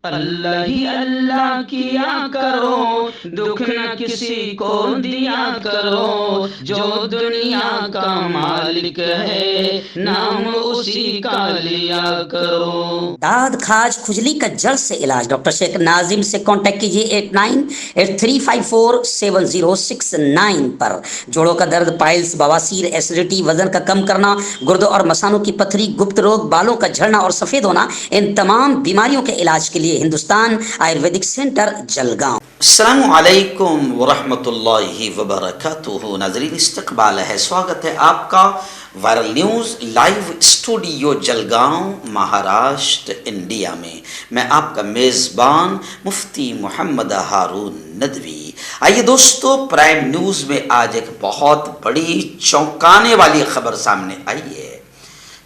अल्लाह ही अल्लाह किया करो, दुख न किसी को दिया करो, जो दुनिया का मालिक है नाम उसी का लिया करो। दाद खाज खुजली का जड़ से इलाज डॉक्टर शेख नाजिम से कांटेक्ट कीजिए 8983547069 पर। जोड़ों का दर्द, पाइल्स, बवासीर, एसिडिटी, वजन का कम करना, गुर्दों और मसानों की पथरी, गुप्त रोग, बालों का झड़ना और सफेद होना, इन तमाम बीमारियों के इलाज के लिए हिंदुस्तान आयुर्वेदिक सेंटर जलगांव। अस्सलामु अलैकुम वरहमतुल्लाहि वबरकातुहू। नाज़रीन, इस्तकबाल है, स्वागत है आपका viral news live studio Jalgaon, Maharashtra, India में। मैं आपका मेज़बान मुफ्ती मोहम्मद हारून नदवी। आइए दोस्तों, प्राइम न्यूज़ में आज एक बहुत बड़ी चौंकाने वाली खबर सामने आई है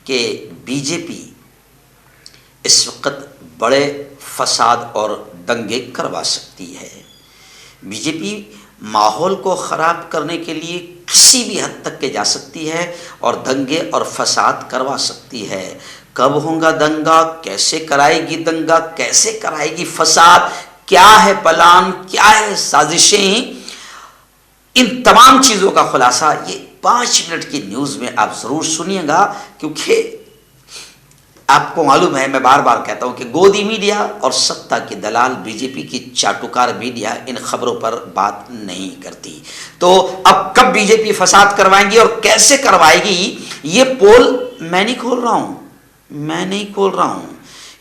कि बीजेपी इस वक्त बड़े फसाद और दंगे करवा सकती है। बीजेपी माहौल को ख़राब करने के लिए किसी भी हद तक के जा सकती है और दंगे और फसाद करवा सकती है। कब होगा दंगा, कैसे कराएगी दंगा, कैसे कराएगी फसाद, क्या है प्लान, क्या है साजिशें, इन तमाम चीज़ों का खुलासा ये 5 मिनट की न्यूज़ में आप ज़रूर सुनिएगा। क्योंकि आपको मालूम है, मैं बार बार कहता हूं कि गोदी मीडिया और सत्ता की दलाल बीजेपी की चाटुकार मीडिया इन खबरों पर बात नहीं करती। तो अब कब बीजेपी फसाद करवाएंगी और कैसे करवाएगी, ये पोल मैं नहीं खोल रहा हूं, मैं नहीं खोल रहा हूं,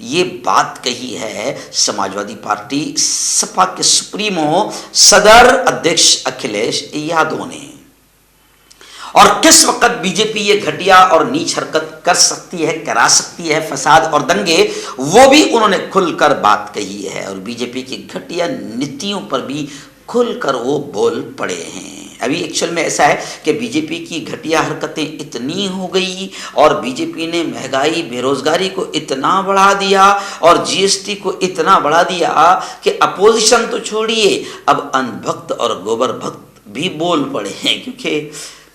ये बात कही है समाजवादी पार्टी सपा के सुप्रीमो सदर अध्यक्ष अखिलेश यादव ने। और किस वक्त बीजेपी ये घटिया और नीच हरकत कर सकती है, करा सकती है, फसाद और दंगे, वो भी उन्होंने खुलकर बात कही है। और बीजेपी की घटिया नीतियों पर भी खुलकर वो बोल पड़े हैं। अभी एक्चुअल में ऐसा है कि बीजेपी की घटिया हरकतें इतनी हो गई और बीजेपी ने महंगाई, बेरोजगारी को इतना बढ़ा दिया और जीएसटी को इतना बढ़ा दिया कि अपोजिशन तो छोड़िए, अब अंधभक्त और गोबर भक्त भी बोल पड़े हैं। क्योंकि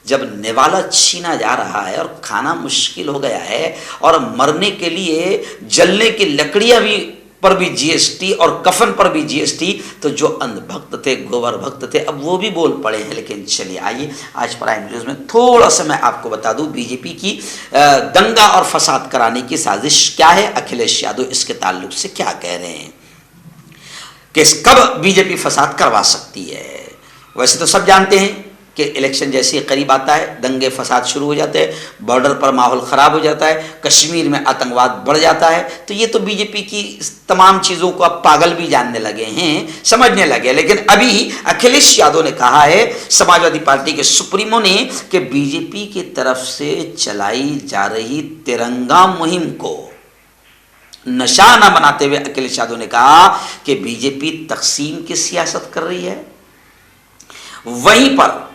जब निवाला छीना जा रहा है और खाना मुश्किल हो गया है और मरने के लिए जलने की लकड़ियां भी पर भी जीएसटी और कफन पर भी जीएसटी, तो जो अंधभक्त थे, गोबर भक्त थे, अब वो भी बोल पड़े हैं। लेकिन चलिए आइए आज प्राइम न्यूज़ में थोड़ा सा मैं आपको बता दूं बीजेपी की दंगा और फसाद कराने की साजिश क्या है, अखिलेश यादव इसके ताल्लुक से क्या कह रहे हैं कि कब बीजेपी फसाद करवा सकती है। वैसे तो सब जानते हैं कि इलेक्शन जैसे ही करीब आता है दंगे फसाद शुरू हो जाते हैं, बॉर्डर पर माहौल ख़राब हो जाता है, कश्मीर में आतंकवाद बढ़ जाता है। तो ये तो बीजेपी की तमाम चीज़ों को अब पागल भी जानने लगे हैं, समझने लगे। लेकिन अभी अखिलेश यादव ने कहा है, समाजवादी पार्टी के सुप्रीमो ने, कि बीजेपी की तरफ से चलाई जा रही तिरंगा मुहिम को निशाना बनाते हुए अखिलेश यादव ने कहा कि बीजेपी तकसीम की सियासत कर रही है। वहीं पर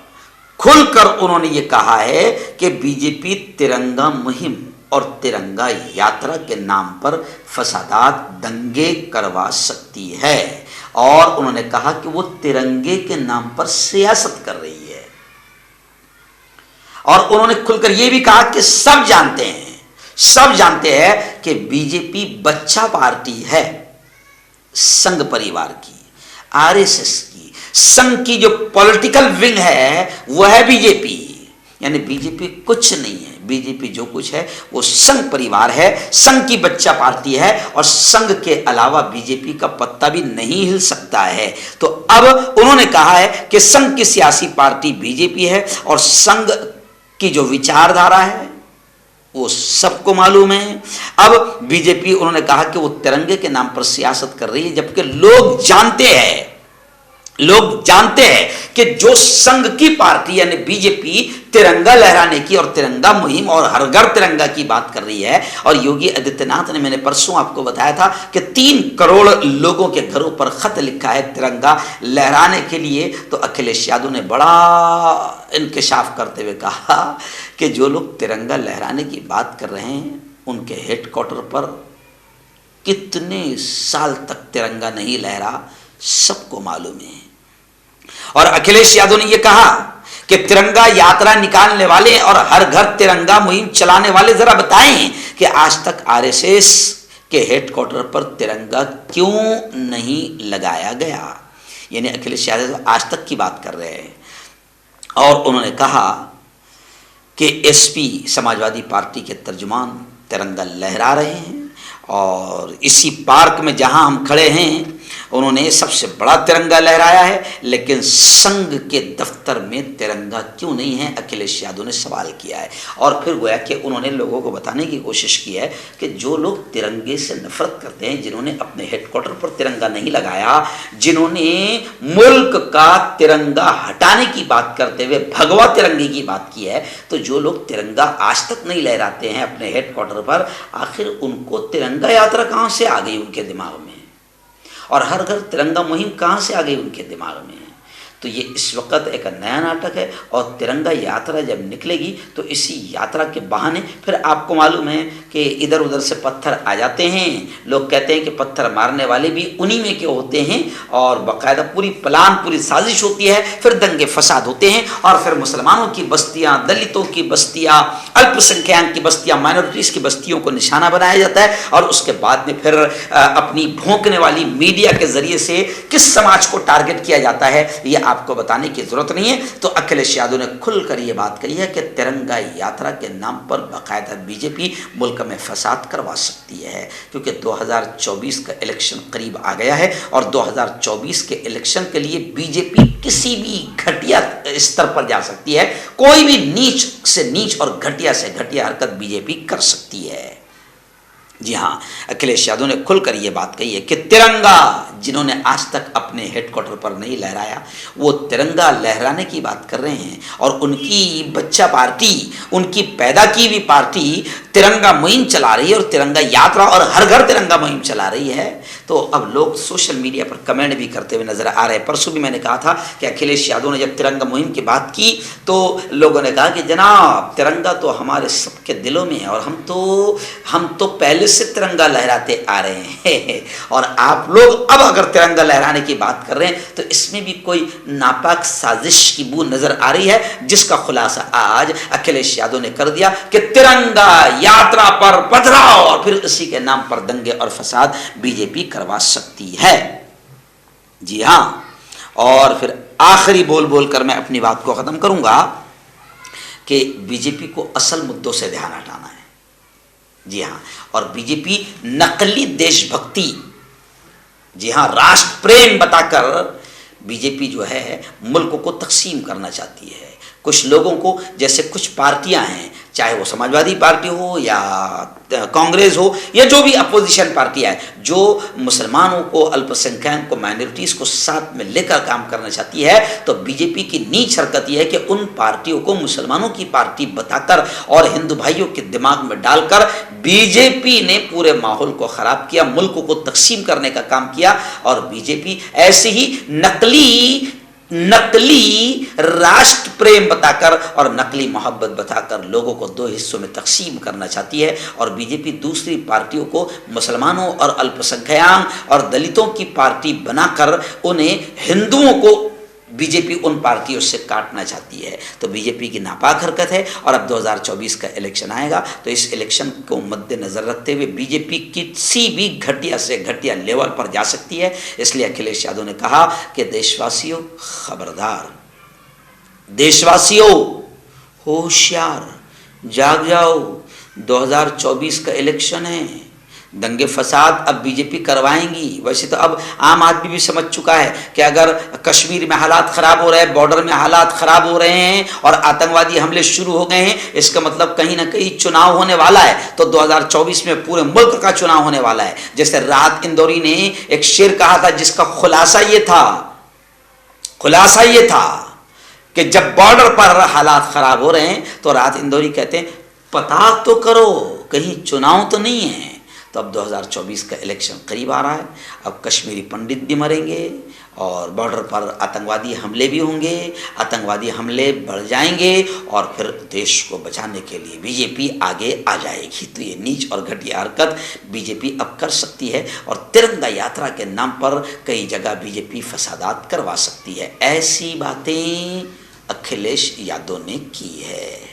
खुलकर उन्होंने ये कहा है कि बीजेपी तिरंगा मुहिम और तिरंगा यात्रा के नाम पर फसादात, दंगे करवा सकती है। और उन्होंने कहा कि वो तिरंगे के नाम पर सियासत कर रही है। और उन्होंने खुलकर ये भी कहा कि सब जानते हैं कि बीजेपी बच्चा पार्टी है संघ परिवार की, आरएसएस की। संघ की जो पॉलिटिकल विंग है वो है बीजेपी, यानी बीजेपी कुछ नहीं है। बीजेपी जो कुछ है वो संघ परिवार है, संघ की बच्चा पार्टी है और संघ के अलावा बीजेपी का पत्ता भी नहीं हिल सकता है। तो अब उन्होंने कहा है कि संघ की सियासी पार्टी बीजेपी है और संघ की जो विचारधारा है वो सबको मालूम है। अब बीजेपी, उन्होंने कहा कि वो तिरंगे के नाम पर सियासत कर रही है, जबकि लोग जानते हैं कि जो संघ की पार्टी यानी बीजेपी तिरंगा लहराने की और तिरंगा मुहिम और हर घर तिरंगा की बात कर रही है। और योगी आदित्यनाथ ने, मैंने परसों आपको बताया था कि 3 करोड़ लोगों के घरों पर खत लिखा है तिरंगा लहराने के लिए। तो अखिलेश यादव ने बड़ा इंकशाफ करते हुए कहा कि जो लोग तिरंगा लहराने की बात कर रहे हैं उनके हेडक्वार्टर पर कितने साल तक तिरंगा नहीं लहरा सबको मालूम है। और अखिलेश यादव ने यह कहा कि तिरंगा यात्रा निकालने वाले और हर घर तिरंगा मुहिम चलाने वाले जरा बताएं कि आज तक आरएसएस के हेडक्वार्टर पर तिरंगा क्यों नहीं लगाया गया। यानी अखिलेश यादव आज तक की बात कर रहे हैं और उन्होंने कहा कि एसपी समाजवादी पार्टी के तर्जुमान तिरंगा लहरा रहे हैं और इसी पार्क में जहां हम खड़े हैं उन्होंने सबसे बड़ा तिरंगा लहराया है, लेकिन संघ के दफ्तर में तिरंगा क्यों नहीं है, अखिलेश यादव ने सवाल किया है। और फिर गोया कि उन्होंने लोगों को बताने की कोशिश की है कि जो लोग तिरंगे से नफरत करते हैं, जिन्होंने अपने हेडक्वार्टर पर तिरंगा नहीं लगाया, जिन्होंने मुल्क का तिरंगा हटाने की बात करते हुए भगवा तिरंगे की बात की है, तो जो लोग तिरंगा आज तक नहीं लहराते हैं अपने हेडक्वार्टर पर, आखिर उनको तिरंगा यात्रा कहाँ से आ गई उनके दिमाग में, और हर घर तिरंगा मुहिम कहाँ से आ गई उनके दिमाग में। तो ये इस वक्त एक नया नाटक है और तिरंगा यात्रा जब निकलेगी तो इसी यात्रा के बहाने फिर आपको मालूम है कि इधर उधर से पत्थर आ जाते हैं। लोग कहते हैं कि पत्थर मारने वाले भी उन्हीं में के होते हैं और बाकायदा पूरी प्लान, पूरी साजिश होती है, फिर दंगे फसाद होते हैं और फिर मुसलमानों की बस्तियां, दलितों की बस्तियां, अल्पसंख्यक की बस्तियां, माइनॉरिटीज की बस्तियों को निशाना बनाया जाता है और उसके बाद में फिर अपनी भौंकने वाली मीडिया के जरिए से किस समाज को टारगेट किया जाता है ये आपको बताने की जरूरत नहीं है। तो अखिलेश यादव ने खुलकर यह बात कही है कि तिरंगा यात्रा के नाम पर बाकायदा बीजेपी मुल्क में फसाद करवा सकती है, क्योंकि 2024 का इलेक्शन करीब आ गया है और 2024 के इलेक्शन के लिए बीजेपी किसी भी घटिया स्तर पर जा सकती है। कोई भी नीच से नीच और घटिया से घटिया हरकत बीजेपी कर सकती है। जी हाँ, अखिलेश यादव ने खुलकर यह बात कही है कि तिरंगा जिन्होंने आज तक अपने हेडक्वार्टर पर नहीं लहराया, वो तिरंगा लहराने की बात कर रहे हैं और उनकी बच्चा पार्टी, उनकी पैदा की हुई पार्टी तिरंगा मुहिम चला रही है और तिरंगा यात्रा और हर घर तिरंगा मुहिम चला रही है। तो अब लोग सोशल मीडिया पर कमेंट भी करते हुए नजर आ रहे हैं। परसों भी मैंने कहा था कि अखिलेश यादव ने जब तिरंगा मुहिम की बात की तो लोगों ने कहा कि जनाब तिरंगा तो हमारे सबके दिलों में है और हम तो पहले से तिरंगा लहराते आ रहे हैं और आप लोग अब अगर तिरंगा लहराने की बात कर रहे हैं तो इसमें भी कोई नापाक साजिश की बू नजर आ रही है, जिसका खुलासा आज अखिलेश यादव ने कर दिया कि तिरंगा यात्रा पर पथराव और फिर इसी के नाम पर दंगे और फसाद बीजेपी करवा सकती है। जी हां, और फिर आखिरी बोल कर मैं अपनी बात को खत्म करूंगा कि बीजेपी को असल मुद्दों से ध्यान हटाना है। जी हाँ, और बीजेपी नकली देशभक्ति, जी हाँ, राष्ट्र प्रेम बताकर बीजेपी जो है मुल्क को तकसीम करना चाहती है। कुछ लोगों को, जैसे कुछ पार्टियां हैं, चाहे वो समाजवादी पार्टी हो या कांग्रेस हो या जो भी अपोजिशन पार्टी है, जो मुसलमानों को, अल्पसंख्यक को, माइनॉरिटीज़ को साथ में लेकर काम करना चाहती है, तो बीजेपी की नीच हरकत यह है कि उन पार्टियों को मुसलमानों की पार्टी बताकर और हिंदू भाइयों के दिमाग में डालकर बीजेपी ने पूरे माहौल को ख़राब किया, मुल्क को तकसीम करने का काम किया। और बीजेपी ऐसे ही नकली राष्ट्र प्रेम बताकर और नकली मोहब्बत बताकर लोगों को दो हिस्सों में तकसीम करना चाहती है। और बीजेपी दूसरी पार्टियों को मुसलमानों और अल्पसंख्यक और दलितों की पार्टी बनाकर उन्हें, हिंदुओं को बीजेपी उन पार्टियों से काटना चाहती है। तो बीजेपी की नापाक हरकत है। और अब 2024 का इलेक्शन आएगा तो इस इलेक्शन को मद्देनजर रखते हुए बीजेपी किसी भी घटिया से घटिया लेवल पर जा सकती है। इसलिए अखिलेश यादव ने कहा कि देशवासियों खबरदार, देशवासियों होशियार, जाग जाओ, 2024 का इलेक्शन है, दंगे फसाद अब बीजेपी करवाएंगी। वैसे तो अब आम आदमी भी समझ चुका है कि अगर कश्मीर में हालात ख़राब हो रहे हैं, बॉर्डर में हालात ख़राब हो रहे हैं और आतंकवादी हमले शुरू हो गए हैं, इसका मतलब कहीं ना कहीं चुनाव होने वाला है। तो 2024 में पूरे मुल्क का चुनाव होने वाला है। जैसे राहत इंदौरी ने एक शेर कहा था जिसका खुलासा ये था कि जब बॉर्डर पर हालात ख़राब हो रहे हैं तो राहत इंदौरी कहते हैं पता तो करो कहीं चुनाव तो नहीं है। तो अब 2024 का इलेक्शन करीब आ रहा है। अब कश्मीरी पंडित भी मरेंगे और बॉर्डर पर आतंकवादी हमले भी होंगे, आतंकवादी हमले बढ़ जाएंगे और फिर देश को बचाने के लिए बीजेपी आगे आ जाएगी। तो ये नीच और घटिया हरकत बीजेपी अब कर सकती है और तिरंगा यात्रा के नाम पर कई जगह बीजेपी फसादात करवा सकती है। ऐसी बातें अखिलेश यादव ने की है।